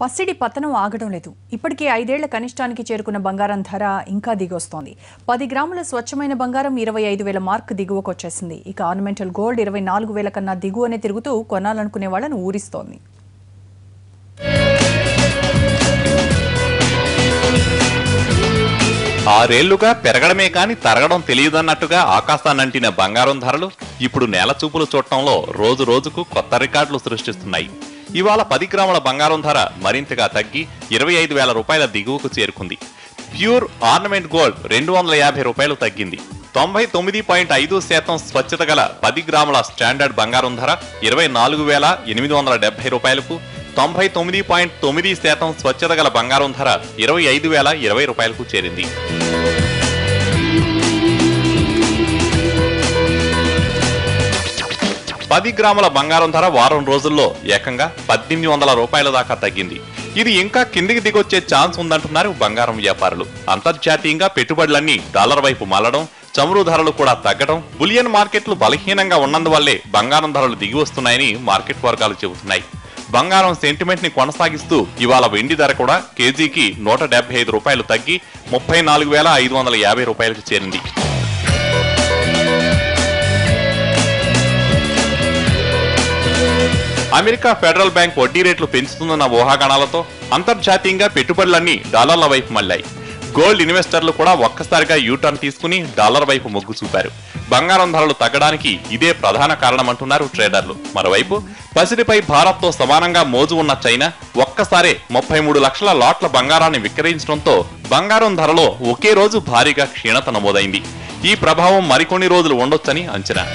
పసిడి పతనం ఆగడం లేదు. ఇప్పటికే 5 ఏళ్ల కనిష్టానికి చేరుకున్న బంగారం ధర ఇంకా దిగొస్తోంది. 10 గ్రాముల స్వచ్ఛమైన బంగారం 25,000 మార్క్ దిగువకు వచ్చేసింది. ఇక ఆర్నమెంటల్ గోల్డ్ 24,000 కన్నా దిగువనే తిరుగుతూ కొనాలనుకునే వాళ్ళను ఊరిస్తోంది. ఆరేళ్లుగా పెరగడమే కాని తరగడం తెలియదన్నట్టుగా ఆకాశాన్నంటిన బంగారం ధరలు ఇప్పుడు నేల చూపులు చూడటంలో రోజు రోజుకు కొత్త రికార్డులు సృష్టిస్తున్నాయి. ఇవాళ 10 గ్రాముల బంగారం ధర మరింతగా తగ్గి 25,000 రూపాయల దిగువకు చేరుకుంది. ప్యూర్ ఆర్నమెంట్ గోల్డ్ 250 రూపాయలు తగ్గింది. 99.5% స్వచ్ఛత గల 10 గ్రాముల స్టాండర్డ్ బంగారం ధర 24,870 రూపాయలకు, 99.9% స్వచ్ఛత గల బంగారం ధర 25,020 రూపాయలకు చేరింది. పది గ్రాముల బంగారం ధర వారం రోజుల్లో ఏకంగా 1,800 రూపాయల దాకా తగ్గింది. ఇది ఇంకా కిందికి దిగొచ్చే ఛాన్స్ ఉందంటున్నారు బంగారం వ్యాపారులు. అంతర్జాతీయంగా పెట్టుబడులన్నీ డాలర్ వైపు మళ్లడం, చమురు ధరలు కూడా తగ్గడం, బులియన్ మార్కెట్లు బలహీనంగా ఉన్నందువల్లే బంగారం ధరలు దిగి వస్తున్నాయని మార్కెట్ వర్గాలు చెబుతున్నాయి. బంగారం సెంటిమెంట్ ని కొనసాగిస్తూ ఇవాళ వెండి ధర కూడా కేజీకి 175 రూపాయలు తగ్గి 34,550 రూపాయలకు చేరింది. అమెరికా ఫెడరల్ బ్యాంక్ వడ్డీ రేట్లు పెంచుతుందన్న ఊహాగానాలతో అంతర్జాతీయంగా పెట్టుబడులన్నీ డాలర్ల వైపు మళ్లాయి. గోల్డ్ ఇన్వెస్టర్లు కూడా ఒక్కసారిగా యూటర్న్ తీసుకుని డాలర్ వైపు మొగ్గు చూపారు. బంగారం ధరలు తగ్గడానికి ఇదే ప్రధాన కారణమంటున్నారు ట్రేడర్లు. మరోవైపు పసిడిపై భారత్తో సమానంగా మోజు ఉన్న చైనా ఒక్కసారే 33 లక్షల లాట్ల బంగారాన్ని విక్రయించడంతో బంగారం ధరలో ఒకే రోజు భారీగా క్షీణత నమోదైంది. ఈ ప్రభావం మరికొన్ని రోజులు ఉండొచ్చని అంచనా.